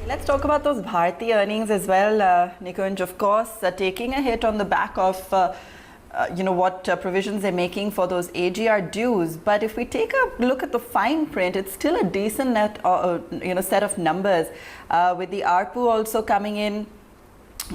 Let's talk about those Bharti earnings as well, Nikunj. Of course, taking a hit on the back of what provisions they're making for those AGR dues. But if we take a look at the fine print, it's still a decent set of numbers, with the ARPU also coming in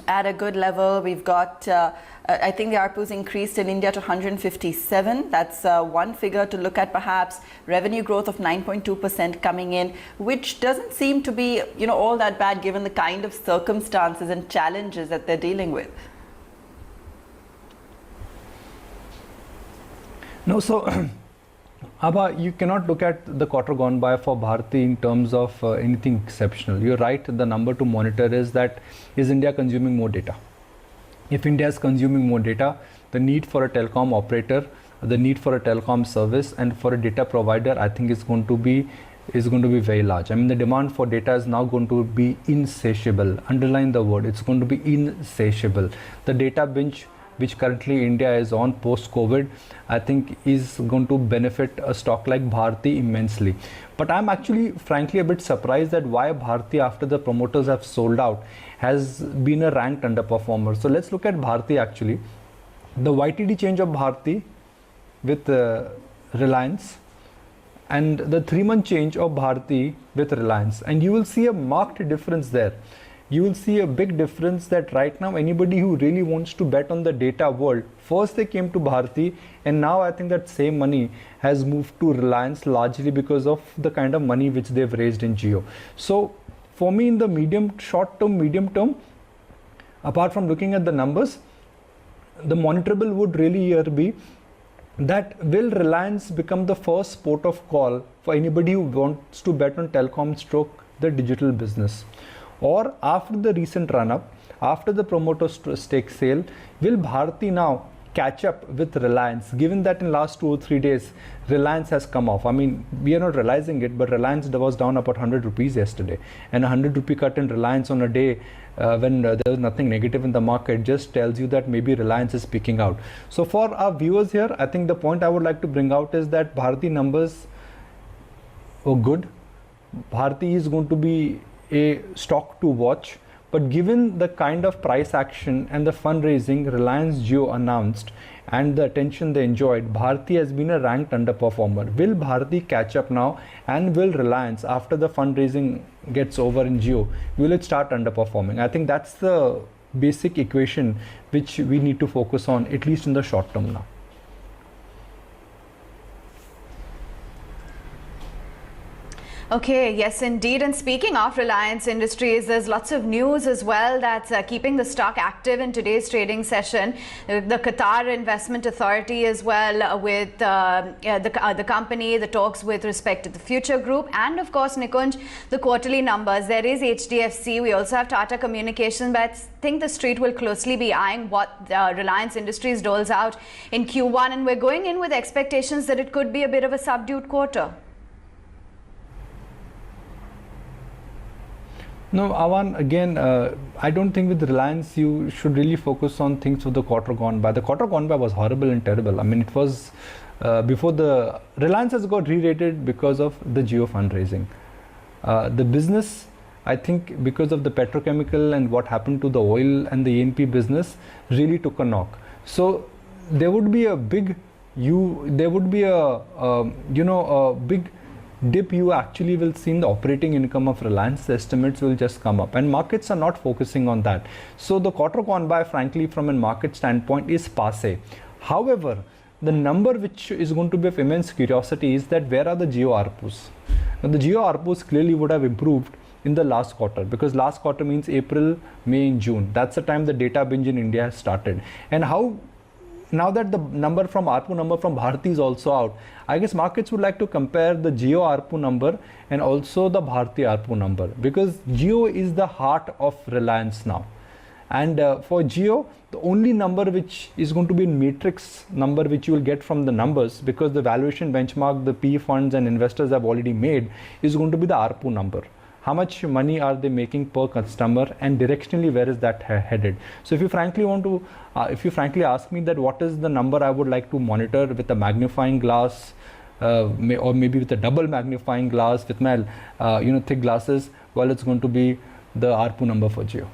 at a good level. We've got, I think the ARPU's increased in India to 157. That's one figure to look at perhaps. Revenue growth of 9.2% coming in, which doesn't seem to be, all that bad given the kind of circumstances and challenges that they're dealing with. No, so Abha, you cannot look at the quarter gone by for Bharti in terms of anything exceptional. You're right, the number to monitor is that, is India consuming more data? If India is consuming more data, the need for a telecom operator, the need for a telecom service and for a data provider, I think is going to be very large. I mean, the demand for data is now going to be insatiable. Underline the word, it's going to be insatiable. The data binge which currently India is on post-COVID, I think is going to benefit a stock like Bharti immensely. But I'm actually frankly a bit surprised that why Bharti, after the promoters have sold out, has been a ranked underperformer. So let's look at Bharti actually. The YTD change of Bharti with Reliance and the 3-month change of Bharti with Reliance, and you will see a marked difference there. You will see a big difference that right now anybody who really wants to bet on the data world, first they came to Bharti, and now I think that same money has moved to Reliance largely because of the kind of money which they've raised in Jio. So for me, in the short term, medium term, apart from looking at the numbers, the monitorable would really here be that will Reliance become the first port of call for anybody who wants to bet on telecom stroke the digital business? Or after the recent run-up, after the promoter stake sale, will Bharti now catch up with Reliance, given that in last 2 or 3 days, Reliance has come off? I mean, we are not realizing it, but Reliance was down about 100 rupees yesterday. And a 100 rupee cut in Reliance on a day when there was nothing negative in the market just tells you that maybe Reliance is peaking out. So for our viewers here, I think the point I would like to bring out is that Bharti numbers were good. Bharti is going to be a stock to watch, but given the kind of price action and the fundraising Reliance Jio announced and the attention they enjoyed, Bharti has been a ranked underperformer. Will Bharti catch up now, and will Reliance, after the fundraising gets over in Jio, will it start underperforming? I think that's the basic equation which we need to focus on, at least in the short term now. Okay, yes indeed. And speaking of Reliance Industries, there's lots of news as well that's keeping the stock active in today's trading session. The Qatar Investment Authority as well with the company, the talks with respect to the Future Group, and of course, Nikunj, the quarterly numbers. There is HDFC. We also have Tata Communications, but I think the street will closely be eyeing what Reliance Industries doles out in Q1, and we're going in with expectations that it could be a bit of a subdued quarter. No, Avan, again, I don't think with Reliance you should really focus on things for the quarter gone by. The quarter gone by was horrible and terrible. I mean, it was before the Reliance has got re-rated because of the Jio fundraising. The business, I think, because of the petrochemical and what happened to the oil and the E&P business, really took a knock. So there would be a big, a big dip you actually will see in the operating income of Reliance. The estimates will just come up, and markets are not focusing on that. So the quarter gone by, frankly, from a market standpoint, is passé. However, the number which is going to be of immense curiosity is that where are the Jio ARPUs? Now, the Jio ARPUs clearly would have improved in the last quarter, because last quarter means April, May and June. That's the time the data binge in India has started. And how now that the number from ARPU number from Bharti is also out, I guess markets would like to compare the Jio ARPU number and also the Bharti ARPU number, because Jio is the heart of Reliance now. And for Jio, the only number which is going to be a matrix number which you will get from the numbers, because the valuation benchmark the PE funds and investors have already made, is going to be the ARPU number. How much money are they making per customer, and directionally where is that headed? So if you frankly want to, if you frankly ask me that what is the number I would like to monitor with a magnifying glass, or maybe with a double magnifying glass with my thick glasses, well, it's going to be the ARPU number for Jio.